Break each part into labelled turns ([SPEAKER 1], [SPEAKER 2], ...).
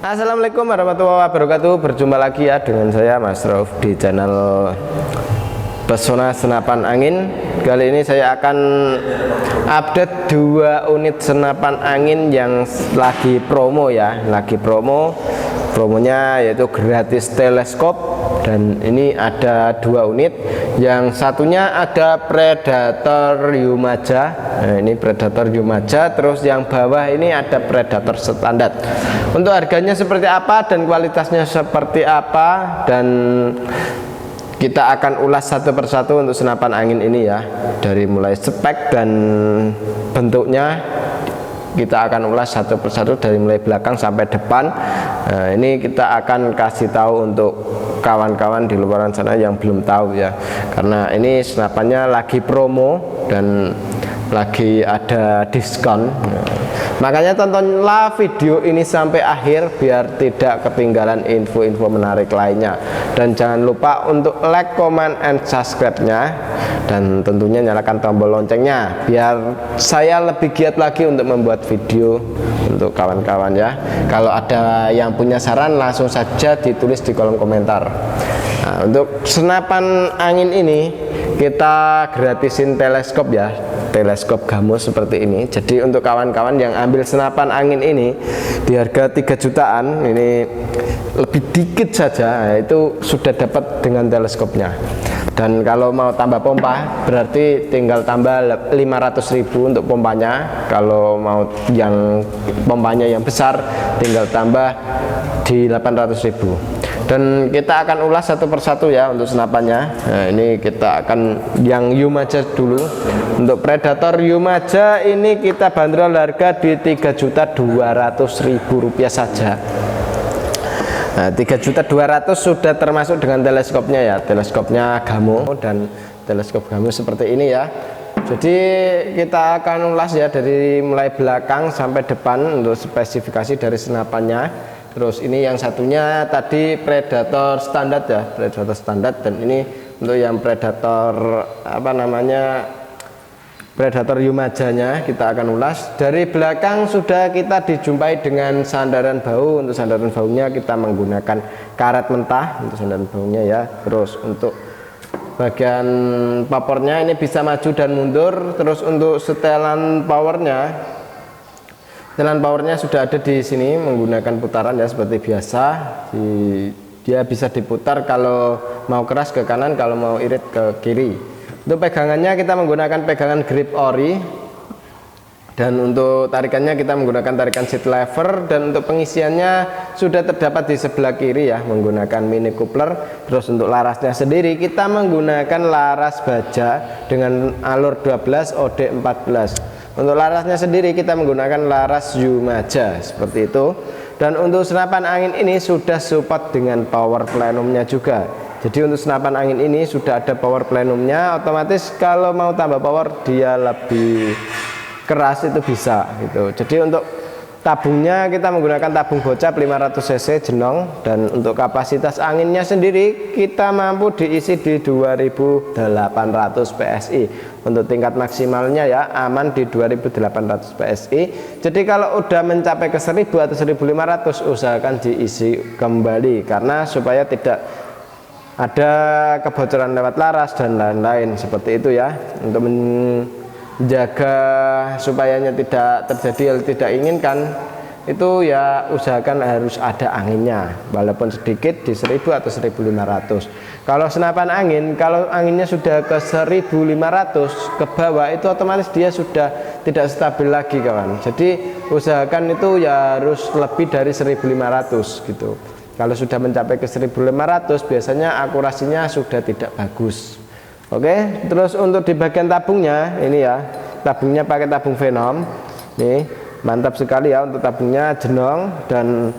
[SPEAKER 1] Assalamualaikum warahmatullahi wabarakatuh. Berjumpa lagi ya dengan saya Mas Rauf di channel Pesona Senapan Angin. Kali ini saya akan update 2 unit senapan angin yang lagi promo ya. Promonya yaitu gratis teleskop, dan ini ada 2 unit. Yang satunya ada Predator Yumaja. Nah, ini Predator Yumaja, terus yang bawah ini ada Predator standar. Untuk harganya seperti apa dan kualitasnya seperti apa, dan kita akan ulas satu persatu untuk senapan angin ini ya, dari mulai spek dan bentuknya kita akan ulas satu persatu dari mulai belakang sampai depan. Nah, ini kita akan kasih tahu untuk kawan-kawan di luar sana yang belum tahu ya, karena ini senapannya lagi promo dan lagi ada diskon. Makanya tontonlah video ini sampai akhir biar tidak ketinggalan info-info menarik lainnya. Dan jangan lupa untuk like, comment, and subscribe-nya, dan tentunya nyalakan tombol loncengnya biar saya lebih giat lagi untuk membuat video untuk kawan-kawan ya. Kalau ada yang punya saran langsung saja ditulis di kolom komentar. Nah, untuk senapan angin ini kita gratisin teleskop ya, teleskop Gamo seperti ini. Jadi untuk kawan-kawan yang ambil senapan angin ini di harga 3 jutaan, ini lebih dikit saja itu sudah dapat dengan teleskopnya. Dan kalau mau tambah pompa berarti tinggal tambah 500.000 untuk pompanya. Kalau mau yang pompanya yang besar tinggal tambah di 800.000. Dan kita akan ulas satu persatu ya untuk senapannya. Nah, ini kita akan yang Yumaja dulu. Untuk Predator Yumaja ini kita bandrol harga di 3.200.000 rupiah saja. Nah, 3.200.000 sudah termasuk dengan teleskopnya ya, teleskopnya Gamo, dan teleskop Gamo seperti ini ya. Jadi kita akan ulas ya dari mulai belakang sampai depan untuk spesifikasi dari senapannya. Terus ini yang satunya tadi Predator standar ya, Predator standar, dan ini untuk yang Predator apa namanya, Predator Yumajanya kita akan ulas. Dari belakang sudah kita dijumpai dengan sandaran bahu. Untuk sandaran bahunya kita menggunakan karet mentah untuk sandaran bahunya ya. Terus untuk bagian popornya ini bisa maju dan mundur. Terus untuk setelan powernya, setelan powernya sudah ada di sini menggunakan putaran ya seperti biasa. Dia bisa diputar kalau mau keras ke kanan, kalau mau irit ke kiri. Untuk pegangannya kita menggunakan pegangan grip ori, dan untuk tarikannya kita menggunakan tarikan seat lever, dan untuk pengisiannya sudah terdapat di sebelah kiri ya menggunakan mini coupler. Terus untuk larasnya sendiri kita menggunakan laras baja dengan alur 12 OD 14. Untuk larasnya sendiri kita menggunakan laras Yumaja seperti itu. Dan untuk senapan angin ini sudah support dengan power plenumnya juga. Jadi untuk senapan angin ini sudah ada power plenumnya, otomatis kalau mau tambah power dia lebih keras itu bisa gitu. Jadi untuk tabungnya kita menggunakan tabung bocap 500 cc jenong, dan untuk kapasitas anginnya sendiri kita mampu diisi di 2800 PSI. Untuk tingkat maksimalnya ya aman di 2800 PSI. Jadi kalau udah mencapai ke 1000 atau 1500 usahakan diisi kembali, karena supaya tidak ada kebocoran lewat laras dan lain-lain seperti itu ya. Untuk menjaga supayanya tidak terjadi hal tidak inginkan itu ya, usahakan harus ada anginnya walaupun sedikit di 1000 atau 1500. Kalau senapan angin, kalau anginnya sudah ke 1500 ke bawah itu otomatis dia sudah tidak stabil lagi kawan. Jadi usahakan itu ya harus lebih dari 1500 gitu. Kalau sudah mencapai ke 1500 biasanya akurasinya sudah tidak bagus. Oke, terus untuk di bagian tabungnya ini ya, tabungnya pakai tabung Venom. Nih, mantap sekali ya untuk tabungnya jenong. Dan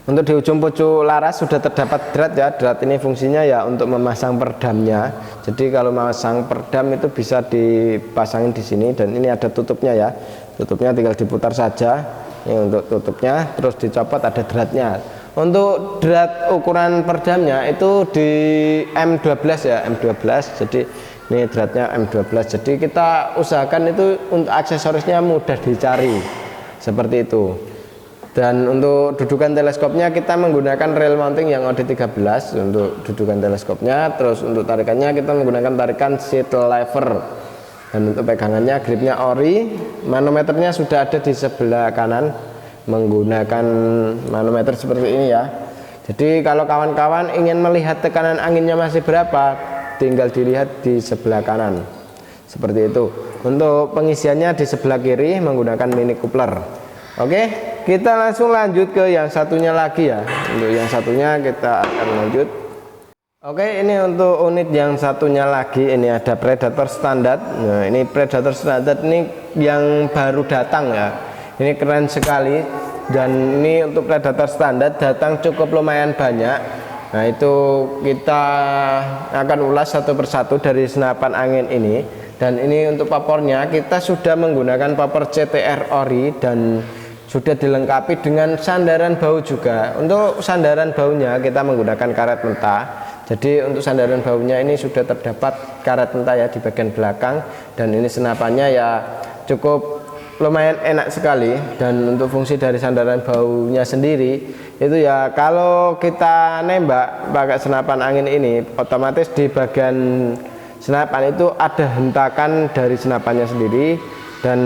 [SPEAKER 1] untuk di ujung pucuk laras sudah terdapat drat ya. Drat ini fungsinya ya untuk memasang perdamnya. Jadi kalau memasang perdam itu bisa dipasangin di sini, dan ini ada tutupnya ya. Tutupnya tinggal diputar saja. Ini untuk tutupnya, terus dicopot ada dratnya. Untuk drat ukuran perdamnya itu di M12 ya, M12. Jadi ini dratnya M12. Jadi kita usahakan itu untuk aksesorisnya mudah dicari seperti itu. Dan untuk dudukan teleskopnya kita menggunakan rail mounting yang OD13 untuk dudukan teleskopnya. Terus untuk tarikannya kita menggunakan tarikan seat lever. Dan untuk pegangannya gripnya ori. Manometernya sudah ada di sebelah kanan, menggunakan manometer seperti ini ya. Jadi kalau kawan-kawan ingin melihat tekanan anginnya masih berapa, tinggal dilihat di sebelah kanan seperti itu. Untuk pengisiannya di sebelah kiri menggunakan mini coupler. Oke, kita langsung lanjut ke yang satunya lagi ya. Untuk yang satunya kita akan lanjut. Oke, ini untuk unit yang satunya lagi. Ini ada Predator standar. Nah, ini Predator standar ini yang baru datang ya. Ini keren sekali. Dan ini untuk Predator standar datang cukup lumayan banyak. Nah, itu kita akan ulas satu persatu dari senapan angin ini. Dan ini untuk papornya kita sudah menggunakan papor CTR ori dan sudah dilengkapi dengan sandaran bau juga. Untuk sandaran baunya kita menggunakan karet mentah. Jadi untuk sandaran baunya ini sudah terdapat karet mentah ya di bagian belakang. Dan ini senapannya ya cukup lumayan enak sekali. Dan untuk fungsi dari sandaran baunya sendiri itu ya, kalau kita nembak pakai senapan angin ini otomatis di bagian senapan itu ada hentakan dari senapannya sendiri. Dan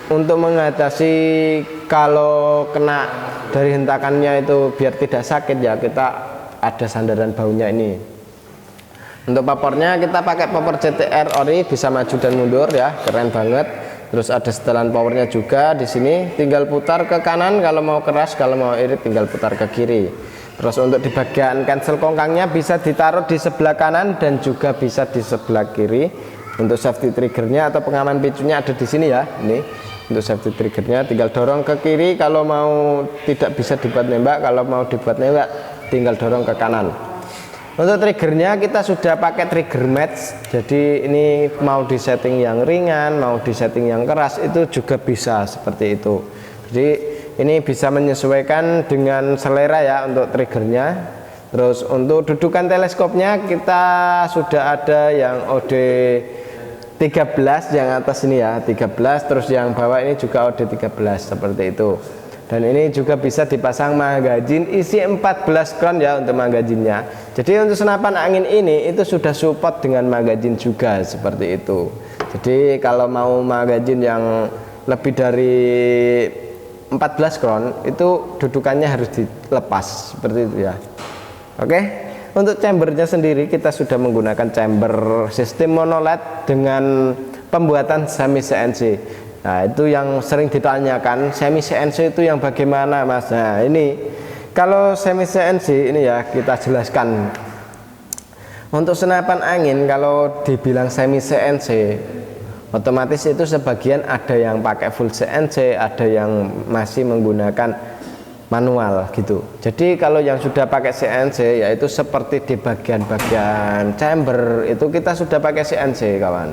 [SPEAKER 1] untuk mengatasi kalau kena dari hentakannya itu biar tidak sakit ya, kita ada sandaran baunya ini. Untuk papornya kita pakai papor CTR ori, bisa maju dan mundur ya, keren banget. Terus ada setelan powernya juga di sini, tinggal putar ke kanan kalau mau keras, kalau mau irit tinggal putar ke kiri. Terus untuk di bagian cancel kongkangnya bisa ditaruh di sebelah kanan dan juga bisa di sebelah kiri. Untuk safety triggernya atau pengaman picunya ada di sini ya. Ini untuk safety triggernya tinggal dorong ke kiri kalau mau tidak bisa dibuat nembak, kalau mau dibuat nembak tinggal dorong ke kanan. Untuk triggernya kita sudah pakai trigger match. Jadi ini mau di setting yang ringan, mau di setting yang keras itu juga bisa seperti itu. Jadi ini bisa menyesuaikan dengan selera ya untuk triggernya. Terus untuk dudukan teleskopnya kita sudah ada yang OD 13 yang atas ini ya, 13, terus yang bawah ini juga OD 13 seperti itu. Dan ini juga bisa dipasang magazin isi 14 crown ya untuk magazinnya. Jadi untuk senapan angin ini itu sudah support dengan magazin juga seperti itu. Jadi kalau mau magazin yang lebih dari 14 crown itu dudukannya harus dilepas seperti itu ya. Oke, untuk chambernya sendiri kita sudah menggunakan chamber sistem monoled dengan pembuatan semi CNC. Nah, itu yang sering ditanyakan, semi CNC itu yang bagaimana Mas? Nah, ini kalau semi CNC ini ya kita jelaskan. Untuk senapan angin kalau dibilang semi CNC, otomatis itu sebagian ada yang pakai full CNC, ada yang masih menggunakan manual gitu. Jadi kalau yang sudah pakai CNC yaitu seperti di bagian-bagian chamber itu kita sudah pakai CNC kawan.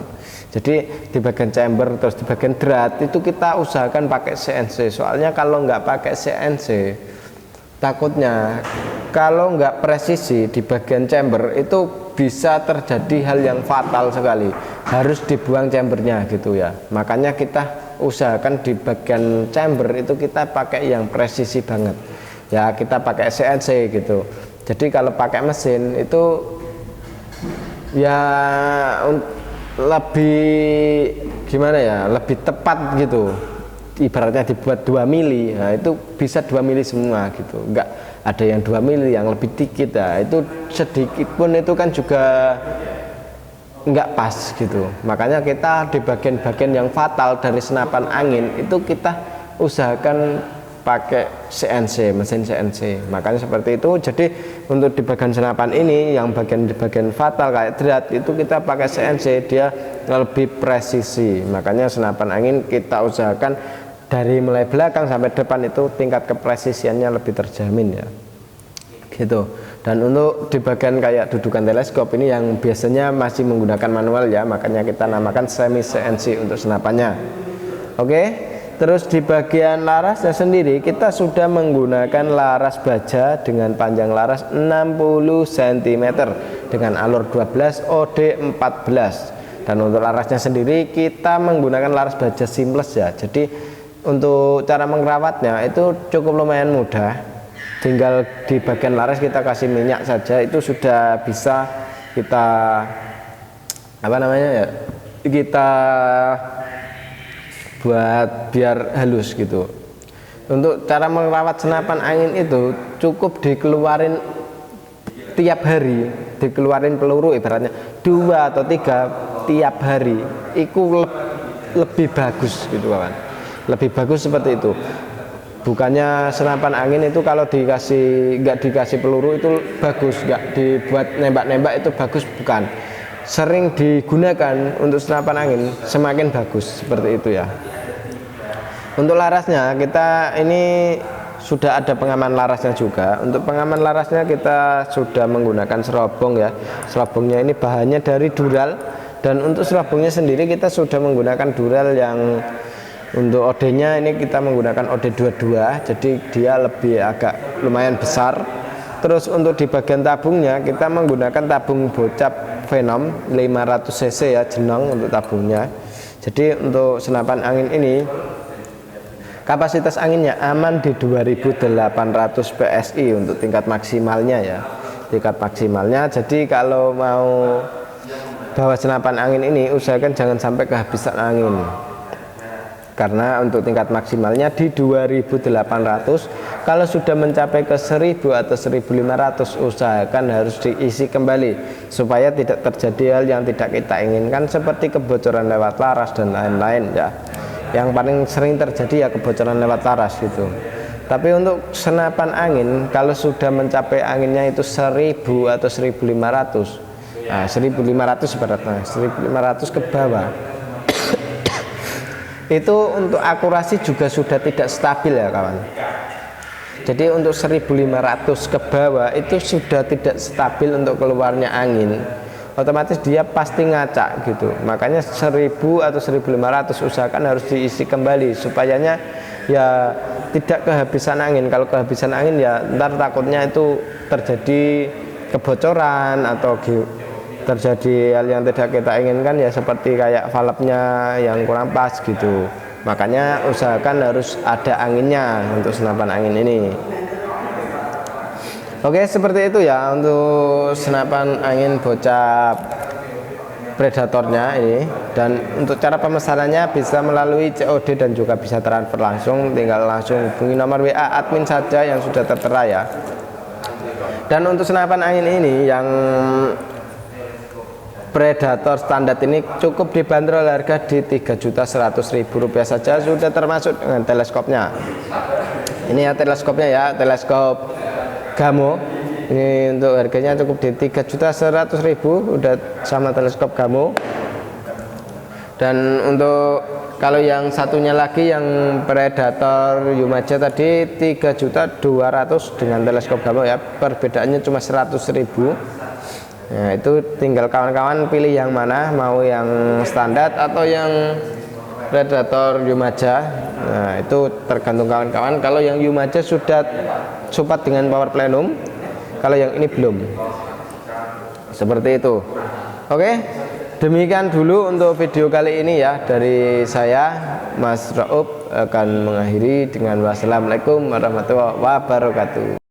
[SPEAKER 1] Jadi di bagian chamber terus di bagian drat itu kita usahakan pakai CNC. Soalnya kalau nggak pakai CNC takutnya kalau nggak presisi di bagian chamber itu bisa terjadi hal yang fatal sekali. Harus dibuang chambernya gitu ya. Makanya kita usahakan di bagian chamber itu kita pakai yang presisi banget. Ya kita pakai CNC gitu. Jadi kalau pakai mesin itu ya lebih gimana ya, lebih tepat gitu. Ibaratnya dibuat 2 mili, nah itu bisa 2 mili semua gitu. Enggak ada yang 2 mili yang lebih dikit ya, itu sedikit pun itu kan juga enggak pas gitu. Makanya kita di bagian-bagian yang fatal dari senapan angin itu kita usahakan pakai CNC, mesin CNC. Makanya seperti itu. Jadi untuk di bagian senapan ini yang di bagian fatal kayak drat itu kita pakai CNC, dia lebih presisi. Makanya senapan angin kita usahakan dari mulai belakang sampai depan itu tingkat kepresisiannya lebih terjamin ya. Gitu. Dan untuk di bagian kayak dudukan teleskop ini yang biasanya masih menggunakan manual ya, makanya kita namakan semi CNC untuk senapannya. Oke. Terus di bagian larasnya sendiri kita sudah menggunakan laras baja dengan panjang laras 60 cm dengan alur 12 OD 14. Dan untuk larasnya sendiri kita menggunakan laras baja seamless ya. Jadi untuk cara merawatnya itu cukup lumayan mudah, tinggal di bagian laras kita kasih minyak saja, itu sudah bisa kita apa namanya ya, kita buat biar halus gitu. Untuk cara merawat senapan angin itu cukup dikeluarin tiap hari, dikeluarin peluru ibaratnya 2 atau 3 tiap hari, itu lebih bagus gitu kawan, lebih bagus seperti itu. Bukannya senapan angin itu kalau nggak dikasih peluru itu bagus, nggak dibuat nembak-nembak itu bagus, bukan. Sering digunakan untuk senapan angin semakin bagus, seperti itu ya. Untuk larasnya kita ini sudah ada pengaman larasnya juga. Untuk pengaman larasnya kita sudah menggunakan serobong ya. Serobongnya ini bahannya dari dural, dan untuk serobongnya sendiri kita sudah menggunakan dural yang untuk OD-nya ini kita menggunakan OD 22, jadi dia lebih agak lumayan besar. Terus untuk di bagian tabungnya kita menggunakan tabung bocap Venom 500 cc ya, jenong untuk tabungnya. Jadi untuk senapan angin ini kapasitas anginnya aman di 2800 PSI untuk tingkat maksimalnya ya, tingkat maksimalnya. Jadi kalau mau bawa senapan angin ini usahakan jangan sampai kehabisan angin, karena untuk tingkat maksimalnya di 2800. Kalau sudah mencapai ke 1000 atau 1500 usahakan harus diisi kembali supaya tidak terjadi hal yang tidak kita inginkan seperti kebocoran lewat laras dan lain-lain ya. Yang paling sering terjadi ya kebocoran lewat laras gitu. Tapi untuk senapan angin kalau sudah mencapai anginnya itu 1000 atau 1500, nah 1500 ibaratnya 1500 ke bawah itu untuk akurasi juga sudah tidak stabil ya kawan. Jadi untuk 1500 ke bawah itu sudah tidak stabil untuk keluarnya angin, otomatis dia pasti ngacak gitu. Makanya 1000 atau 1500 usahakan harus diisi kembali supayanya ya tidak kehabisan angin. Kalau kehabisan angin ya ntar takutnya itu terjadi kebocoran atau terjadi hal yang tidak kita inginkan ya, seperti kayak valve-nya yang kurang pas gitu. Makanya usahakan harus ada anginnya untuk senapan angin ini. Oke, seperti itu ya untuk senapan angin bocap predatornya ini. Dan untuk cara pemesanannya bisa melalui COD dan juga bisa transfer langsung, tinggal langsung hubungi nomor WA admin saja yang sudah tertera ya. Dan untuk senapan angin ini yang Predator standar ini cukup dibanderol harga di Rp3.100.000 saja, sudah termasuk dengan teleskopnya. Ini ya teleskopnya ya, teleskop Gamo. Ini untuk harganya cukup di Rp3.100.000, udah sama teleskop Gamo. Dan untuk kalau yang satunya lagi yang Predator Yumaja tadi Rp3.200.000 dengan teleskop Gamo ya, perbedaannya cuma Rp100.000. Nah itu tinggal kawan-kawan pilih yang mana, mau yang standar atau yang Predator Yumaja. Nah itu tergantung kawan-kawan. Kalau yang Yumaja sudah support dengan power plenum, kalau yang ini belum. Seperti itu. Oke, demikian dulu untuk video kali ini ya dari saya, Mas Raub, akan mengakhiri dengan wassalamualaikum warahmatullahi wabarakatuh.